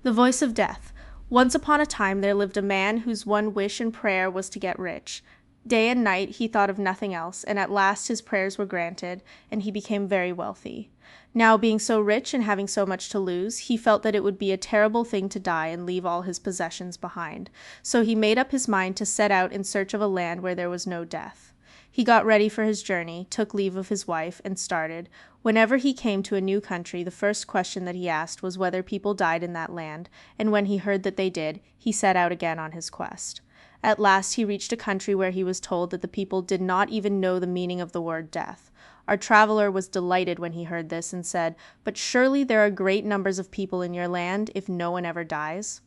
The Voice of Death. Once upon a time there lived a man whose one wish and prayer was to get rich. Day and night he thought of nothing else, and at last his prayers were granted, and he became very wealthy. Now, being so rich and having so much to lose, he felt that it would be a terrible thing to die and leave all his possessions behind. So he made up his mind to set out in search of a land where there was no death. He got ready for his journey, took leave of his wife, and started. Whenever he came to a new country, the first question that he asked was whether people died in that land, and when he heard that they did, he set out again on his quest. At last he reached a country where he was told that the people did not even know the meaning of the word death. Our traveler was delighted when he heard this, and said, "But surely there are great numbers of people in your land, if no one ever dies?"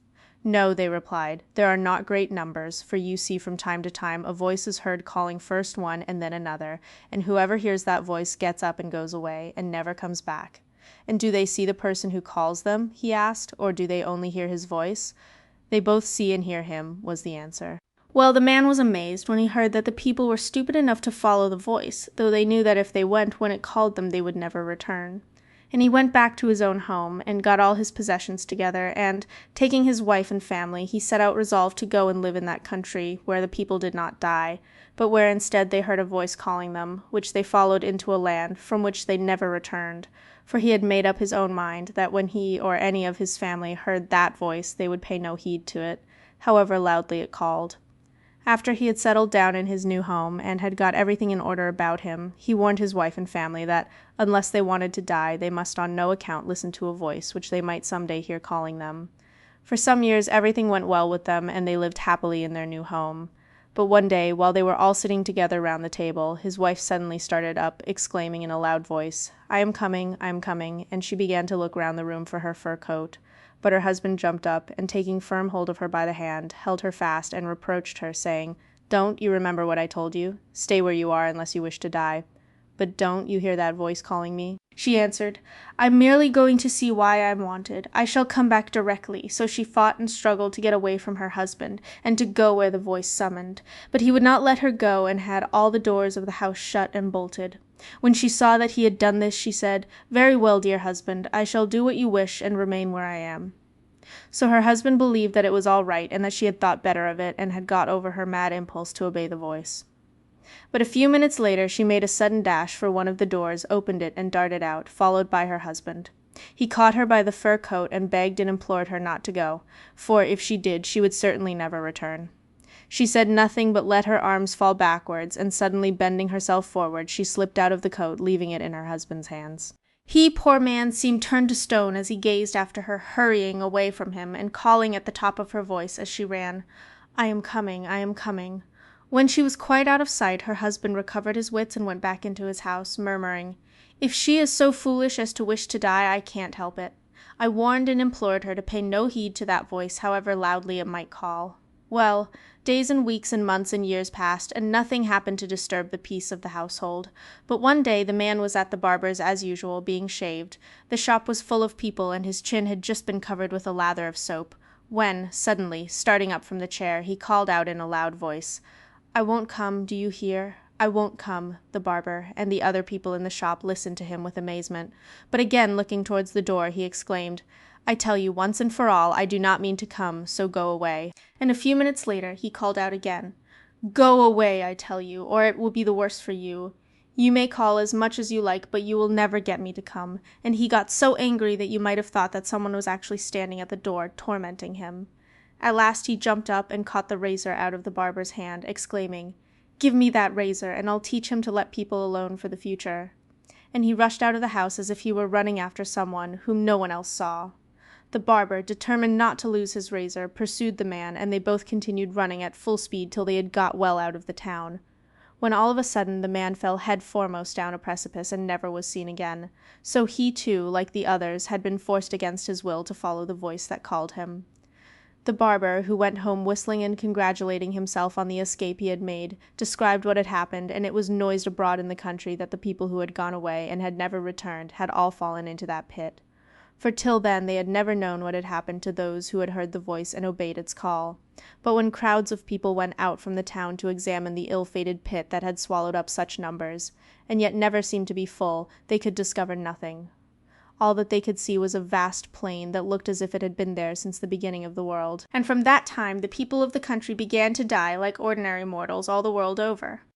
"No," they replied, "there are not great numbers, for you see from time to time a voice is heard calling first one and then another, and whoever hears that voice gets up and goes away, and never comes back." "And do they see the person who calls them?" he asked, "or do they only hear his voice?" "They both see and hear him," was the answer. Well, the man was amazed when he heard that the people were stupid enough to follow the voice, though they knew that if they went when it called them they would never return. And he went back to his own home, and got all his possessions together, and, taking his wife and family, he set out resolved to go and live in that country where the people did not die, but where instead they heard a voice calling them, which they followed into a land from which they never returned, for he had made up his own mind that when he or any of his family heard that voice they would pay no heed to it, however loudly it called. After he had settled down in his new home, and had got everything in order about him, he warned his wife and family that, unless they wanted to die, they must on no account listen to a voice which they might some day hear calling them. For some years everything went well with them, and they lived happily in their new home. But one day, while they were all sitting together round the table, his wife suddenly started up, exclaiming in a loud voice, "I am coming, I am coming," and she began to look round the room for her fur coat. But her husband jumped up, and taking firm hold of her by the hand, held her fast and reproached her, saying, "Don't you remember what I told you? Stay where you are unless you wish to die." "But don't you hear that voice calling me?" She answered, "I'm merely going to see why I'm wanted. I shall come back directly." So she fought and struggled to get away from her husband, and to go where the voice summoned. But he would not let her go, and had all the doors of the house shut and bolted. When she saw that he had done this, she said, "Very well, dear husband, I shall do what you wish, and remain where I am." So her husband believed that it was all right, and that she had thought better of it, and had got over her mad impulse to obey the voice. But a few minutes later she made a sudden dash for one of the doors, opened it, and darted out, followed by her husband. He caught her by the fur coat, and begged and implored her not to go, for if she did she would certainly never return. She said nothing, but let her arms fall backwards, and suddenly bending herself forward, she slipped out of the coat, leaving it in her husband's hands. He, poor man, seemed turned to stone as he gazed after her hurrying away from him, and calling at the top of her voice as she ran, "I am coming, I am coming." When she was quite out of sight, her husband recovered his wits and went back into his house, murmuring, "If she is so foolish as to wish to die, I can't help it." I warned and implored her to pay no heed to that voice, however loudly it might call. Well, days and weeks and months and years passed, and nothing happened to disturb the peace of the household. But one day the man was at the barber's as usual, being shaved. The shop was full of people, and his chin had just been covered with a lather of soap, when, suddenly, starting up from the chair, he called out in a loud voice, "I won't come, do you hear? I won't come." The barber and the other people in the shop listened to him with amazement, but again looking towards the door, he exclaimed, "I tell you once and for all, I do not mean to come, so go away." And a few minutes later he called out again, "Go away, I tell you, or it will be the worse for you. You may call as much as you like, but you will never get me to come." And he got so angry that you might have thought that someone was actually standing at the door, tormenting him. At last he jumped up and caught the razor out of the barber's hand, exclaiming, "Give me that razor, and I'll teach him to let people alone for the future." And he rushed out of the house as if he were running after someone whom no one else saw. The barber, determined not to lose his razor, pursued the man, and they both continued running at full speed till they had got well out of the town, when all of a sudden the man fell head foremost down a precipice and never was seen again. So he too, like the others, had been forced against his will to follow the voice that called him. The barber, who went home whistling and congratulating himself on the escape he had made, described what had happened, and it was noised abroad in the country that the people who had gone away and had never returned had all fallen into that pit. For till then they had never known what had happened to those who had heard the voice and obeyed its call. But when crowds of people went out from the town to examine the ill-fated pit that had swallowed up such numbers, and yet never seemed to be full, they could discover nothing. All that they could see was a vast plain that looked as if it had been there since the beginning of the world. And from that time the people of the country began to die like ordinary mortals all the world over.